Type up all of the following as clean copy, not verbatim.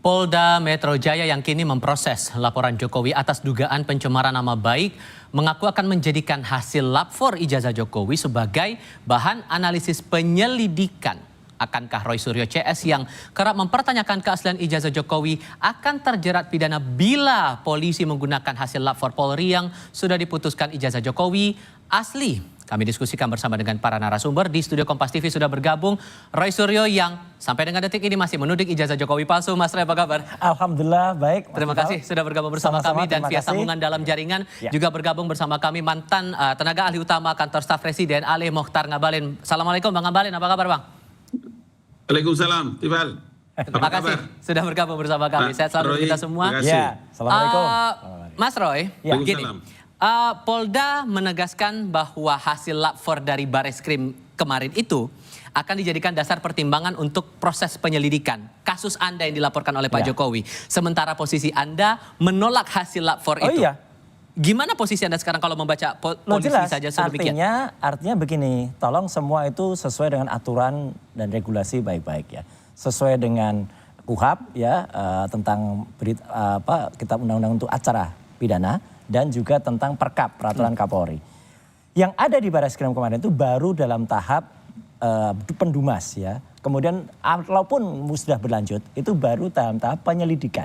Polda Metro Jaya yang kini memproses laporan Jokowi atas dugaan pencemaran nama baik mengaku akan menjadikan hasil lapor ijazah Jokowi sebagai bahan analisis penyelidikan. Akankah Roy Suryo CS yang kerap mempertanyakan keaslian ijazah Jokowi akan terjerat pidana bila polisi menggunakan hasil lapor Polri yang sudah diputuskan ijazah Jokowi asli? Kami diskusikan bersama dengan para narasumber. Di studio Kompas TV sudah bergabung Roy Suryo yang sampai dengan detik ini masih menuding ijazah Jokowi palsu. Mas Roy, apa kabar? Alhamdulillah baik. Terima kasih sudah bergabung bersama kami dan via sambungan dalam jaringan juga bergabung bersama kami mantan tenaga ahli utama kantor staf Presiden Ali Mokhtar Ngabalin. Assalamualaikum Bang Ngabalin, apa kabar Bang? Waalaikumsalam, Tifal. Terima kasih sudah bergabung bersama kami. Sehat selalu kita semua. Ya, Assalamualaikum. Mas Roy, gini. Polda menegaskan bahwa hasil lapor dari Bareskrim kemarin itu akan dijadikan dasar pertimbangan untuk proses penyelidikan kasus Anda yang dilaporkan oleh Pak Jokowi. Sementara posisi Anda menolak hasil lapor itu. Iya. Gimana posisi Anda sekarang kalau membaca polisi saja sedemikian? Artinya begini, tolong semua itu sesuai dengan aturan dan regulasi baik-baik ya. Sesuai dengan KUHP ya, tentang kitab undang-undang untuk acara pidana dan juga tentang Perkap, peraturan Kapolri. Yang ada di Bareskrim kemarin itu baru dalam tahap pendumas ya. Kemudian walaupun sudah berlanjut itu baru dalam tahap penyelidikan.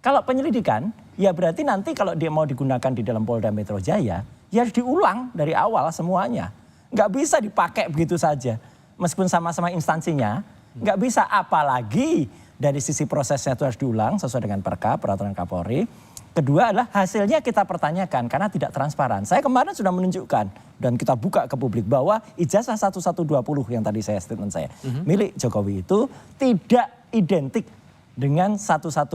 Kalau penyelidikan, ya berarti nanti kalau dia mau digunakan di dalam Polda Metro Jaya, ya harus diulang dari awal semuanya. Nggak bisa dipakai begitu saja. Meskipun sama-sama instansinya, nggak bisa, apalagi dari sisi prosesnya itu harus diulang sesuai dengan Perkap, peraturan Kapolri. Kedua adalah hasilnya kita pertanyakan karena tidak transparan. Saya kemarin sudah menunjukkan dan kita buka ke publik bahwa ijazah 1120 yang tadi statement saya milik Jokowi itu tidak identik dengan 115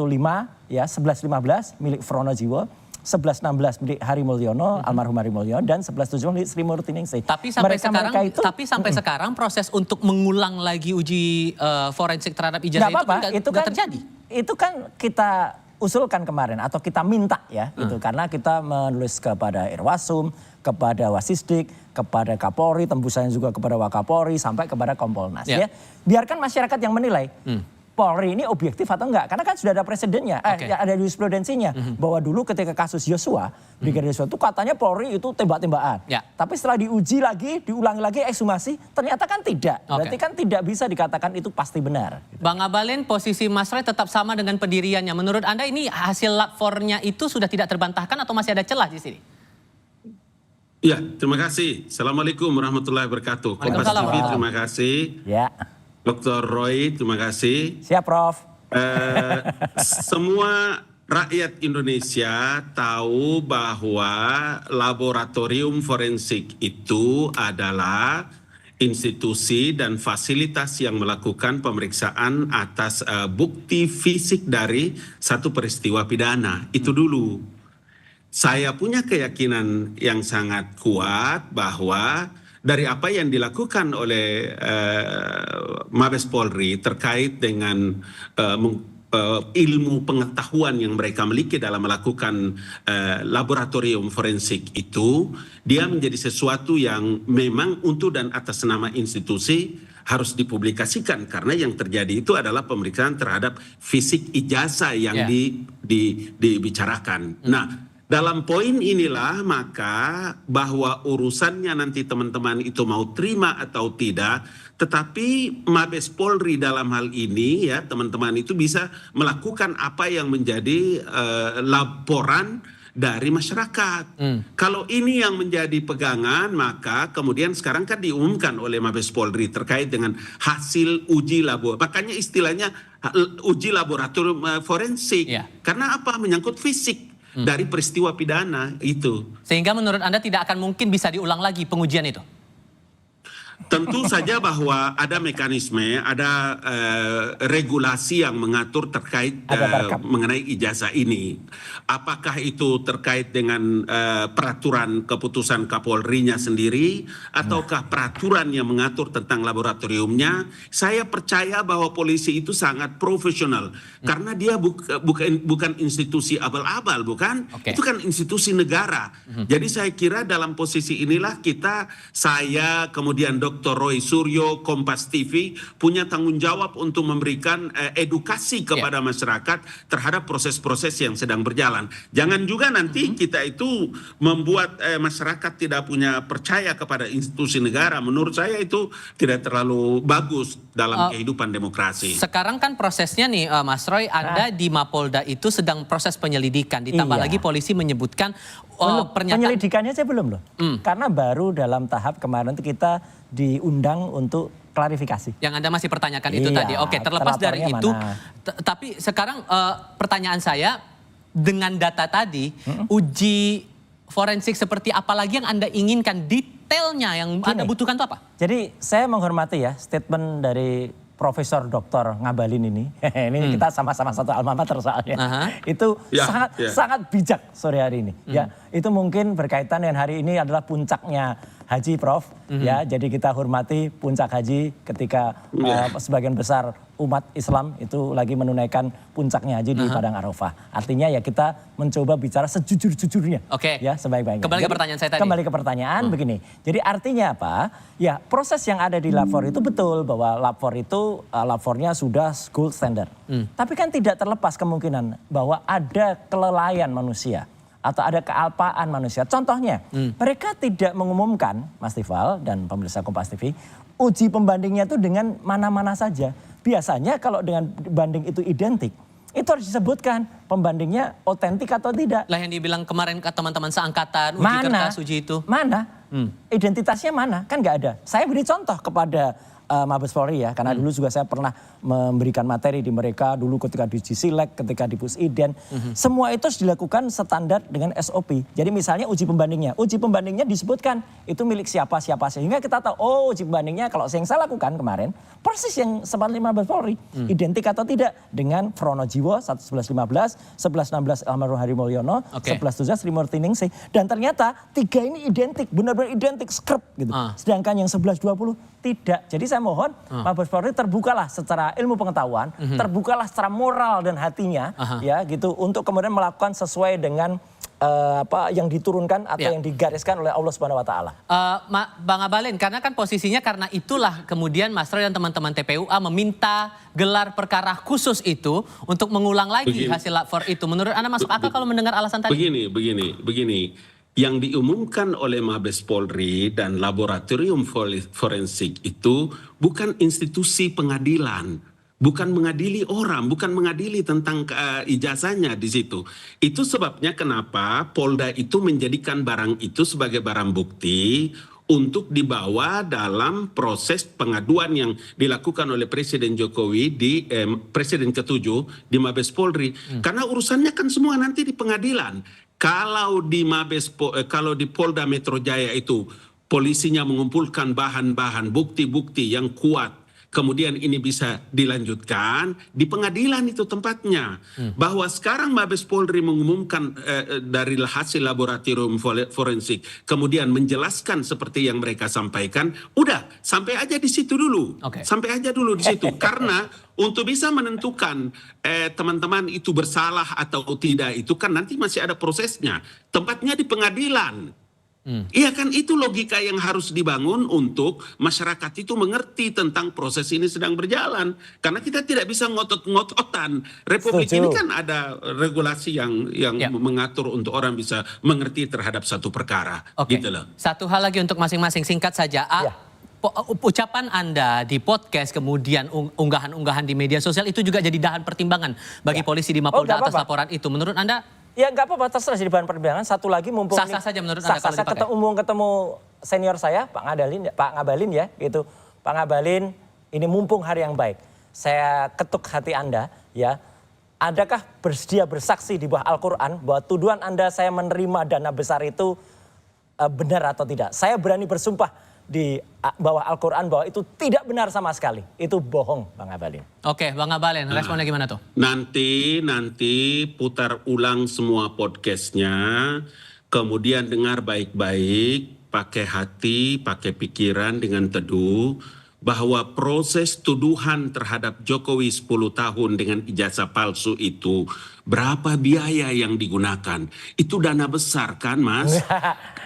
ya 1115 milik Fronojiwo, 1116 milik Hari Mulyono, almarhum Hari Mulyono, dan 1117 milik Sri Murtiningsih. Tapi sampai sekarang proses untuk mengulang lagi uji forensik terhadap ijazah itu nggak terjadi. Itu kan kita usulkan kemarin atau kita minta ya itu karena kita menulis kepada Irwasum, kepada Wasisdik, kepada Kapolri, tembusannya juga kepada Wakapolri sampai kepada Kompolnas ya. Biarkan masyarakat yang menilai. Polri ini objektif atau enggak? Karena kan sudah ada presidennya, ada jurisprudensinya. Bahwa dulu ketika kasus Yosua, Brigadir Yosua itu katanya Polri itu tembak-tembakan. Tapi setelah diuji lagi, diulangi lagi ekshumasi, ternyata kan tidak. Berarti kan tidak bisa dikatakan itu pasti benar. Bang Ngabalin, posisi Mas Roy tetap sama dengan pendiriannya. Menurut Anda ini hasil lapornya itu sudah tidak terbantahkan atau masih ada celah di sini? Ya, terima kasih. Assalamualaikum warahmatullahi wabarakatuh. Kompas TV, terima kasih. Ya. Dr. Roy, terima kasih. Siap, Prof. Semua rakyat Indonesia tahu bahwa laboratorium forensik itu adalah institusi dan fasilitas yang melakukan pemeriksaan atas bukti fisik dari satu peristiwa pidana. Itu dulu. Saya punya keyakinan yang sangat kuat bahwa dari apa yang dilakukan oleh Mabes Polri terkait dengan ilmu pengetahuan yang mereka miliki dalam melakukan laboratorium forensik itu, dia menjadi sesuatu yang memang untuk dan atas nama institusi harus dipublikasikan karena yang terjadi itu adalah pemeriksaan terhadap fisik ijazah yang dibicarakan. Nah, dalam poin inilah maka bahwa urusannya nanti teman-teman itu mau terima atau tidak, tetapi Mabes Polri dalam hal ini ya teman-teman itu bisa melakukan apa yang menjadi laporan dari masyarakat. Kalau ini yang menjadi pegangan maka kemudian sekarang kan diumumkan oleh Mabes Polri terkait dengan hasil uji labor. Makanya istilahnya uji laboratorium forensik. Karena apa? Menyangkut fisik dari peristiwa pidana itu. Sehingga menurut Anda tidak akan mungkin bisa diulang lagi pengujian itu? Tentu saja bahwa ada mekanisme, ada regulasi yang mengatur terkait mengenai ijazah ini. Apakah itu terkait dengan peraturan keputusan Kapolri-nya sendiri ataukah peraturan yang mengatur tentang laboratoriumnya? Saya percaya bahwa polisi itu sangat profesional karena dia bukan institusi abal-abal, bukan? Itu kan institusi negara. Jadi saya kira dalam posisi inilah saya kemudian Dr. Roy Suryo, Kompas TV punya tanggung jawab untuk memberikan edukasi kepada masyarakat terhadap proses-proses yang sedang berjalan. Jangan juga nanti kita itu membuat masyarakat tidak punya percaya kepada institusi negara. Menurut saya itu tidak terlalu bagus dalam kehidupan demokrasi. Sekarang kan prosesnya nih Mas Roy, Anda di Mapolda itu sedang proses penyelidikan. Ditambah lagi polisi menyebutkan pernyataan. Penyelidikannya saya belum loh. Karena baru dalam tahap kemarin itu kita diundang untuk klarifikasi. Yang Anda masih pertanyakan itu tadi. Oke, terlepas dari itu. Tapi sekarang pertanyaan saya, dengan data tadi, uji forensik seperti apa lagi yang Anda inginkan? Detailnya yang Anda butuhkan itu apa? Jadi saya menghormati ya statement dari Profesor Dr. Ngabalin ini. Ini kita sama-sama satu alma mater soalnya. Itu sangat bijak sore hari ini. Ya, itu mungkin berkaitan dengan hari ini adalah puncaknya haji, Prof. Ya, jadi kita hormati puncak haji ketika sebagian besar umat Islam itu lagi menunaikan puncaknya haji di Padang Arafah. Artinya ya kita mencoba bicara sejujur-jujurnya. Ya, sebaik-baiknya. Kembali ke pertanyaan saya tadi. Kembali ke pertanyaan begini. Jadi artinya apa? Ya, proses yang ada di lapor itu betul bahwa lapor itu lapornya sudah gold standard. Tapi kan tidak terlepas kemungkinan bahwa ada kelalaian manusia atau ada kealpaan manusia. Contohnya, mereka tidak mengumumkan, Mas Tifal dan pemirsa Kompas TV, uji pembandingnya itu dengan mana-mana saja. Biasanya kalau dengan banding itu identik, itu harus disebutkan pembandingnya otentik atau tidak. Lah yang dibilang kemarin ke teman-teman seangkatan, uji kertas, uji itu. Mana? Identitasnya mana? Kan nggak ada. Saya beri contoh kepada Mabes Polri ya, karena dulu juga saya pernah memberikan materi di mereka dulu ketika di Cisilek, ketika di Pusiden. Semua itu harus dilakukan standar dengan SOP. Jadi misalnya uji pembandingnya disebutkan itu milik siapa sehingga kita tahu oh uji pembandingnya kalau yang saya lakukan kemarin persis yang sempat Mabes Polri, identik atau tidak dengan Fronojiwo 1115, 1116 Almarhum Hari Mulyono, 1117 Sri Murtiningsih, dan ternyata tiga ini identik, benar-benar identik skrep gitu. Sedangkan yang 1120 tidak. Jadi saya mohon Mabes Polri terbukalah secara ilmu pengetahuan, terbukalah secara moral dan hatinya ya gitu untuk kemudian melakukan sesuai dengan apa yang diturunkan atau yang digariskan oleh Allah Subhanahu wa taala. Bang Abalin, karena kan posisinya karena itulah kemudian Mas Roy dan teman-teman TPUA meminta gelar perkara khusus itu untuk mengulang lagi hasil lapor itu. Menurut Anda masuk akal kalau mendengar alasan tadi? Begini. Yang diumumkan oleh Mabes Polri dan Laboratorium Forensik itu bukan institusi pengadilan, bukan mengadili orang, bukan mengadili tentang ijazahnya di situ. Itu sebabnya kenapa Polda itu menjadikan barang itu sebagai barang bukti untuk dibawa dalam proses pengaduan yang dilakukan oleh Presiden Jokowi di Presiden ke-7 di Mabes Polri. Karena urusannya kan semua nanti di pengadilan. Kalau di Polda Metro Jaya itu polisinya mengumpulkan bahan-bahan bukti-bukti yang kuat, kemudian ini bisa dilanjutkan di pengadilan itu tempatnya. Bahwa sekarang Mabes Polri mengumumkan dari hasil laboratorium forensik, kemudian menjelaskan seperti yang mereka sampaikan, udah sampai aja di situ dulu. Sampai aja dulu di situ. Karena untuk bisa menentukan teman-teman itu bersalah atau tidak, itu kan nanti masih ada prosesnya. Tempatnya di pengadilan. Iya kan, itu logika yang harus dibangun untuk masyarakat itu mengerti tentang proses ini sedang berjalan. Karena kita tidak bisa ngotot-ngototan. Republik ini kan ada regulasi yang mengatur untuk orang bisa mengerti terhadap satu perkara. Gitu loh. Satu hal lagi untuk masing-masing, singkat saja. Ucapan Anda di podcast, kemudian unggahan-unggahan di media sosial itu juga jadi bahan pertimbangan bagi polisi di Mapolda atas laporan itu. Menurut Anda? Ya nggak apa-apa, terserah jadi bahan pertimbangan. Satu lagi mumpung sah-sah saja menurut Anda kalau dipakai? ketemu senior saya Pak Ngabalin ya gitu. Pak Ngabalin, ini mumpung hari yang baik. Saya ketuk hati Anda ya. Adakah bersedia bersaksi di bawah Al-Quran bahwa tuduhan Anda saya menerima dana besar itu benar atau tidak? Saya berani bersumpah di bawah Al-Quran bahwa itu tidak benar sama sekali. Itu bohong, Bang Ngabalin. Oke, Bang Ngabalin, responnya gimana tuh? Nanti putar ulang semua podcastnya, kemudian dengar baik-baik, pakai hati, pakai pikiran dengan teduh, bahwa proses tuduhan terhadap Jokowi 10 tahun dengan ijazah palsu itu, berapa biaya yang digunakan? Itu dana besar kan, Mas?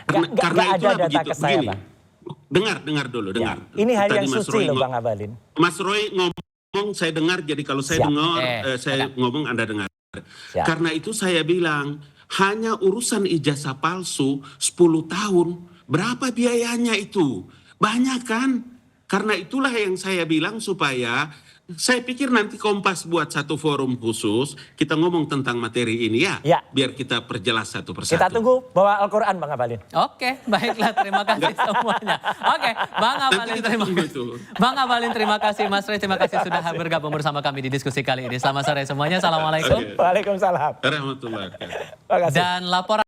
Karena itulah begitu. Begini. Dengar dulu, dengar. Ya, ini hal yang Tadi Mas suci Roy loh Bang Abalin. Mas Roy ngomong, saya dengar, jadi kalau saya dengar, saya ngomong Anda dengar. Siap. Karena itu saya bilang, hanya urusan ijazah palsu 10 tahun, berapa biayanya itu? Banyak kan? Karena itulah yang saya bilang supaya, saya pikir nanti Kompas buat satu forum khusus, kita ngomong tentang materi ini ya. Biar kita perjelas satu persatu. Kita tunggu bawa Al-Quran Bang Abalin. Oke, baiklah, terima kasih semuanya. Oke, Bang Abalin Bang Abalin terima kasih, Mas Roy terima kasih sudah bergabung bersama kami di diskusi kali ini. Selamat sore semuanya, assalamualaikum. Waalaikumsalam. Warahmatullahi wabarakatuh. Dan laporan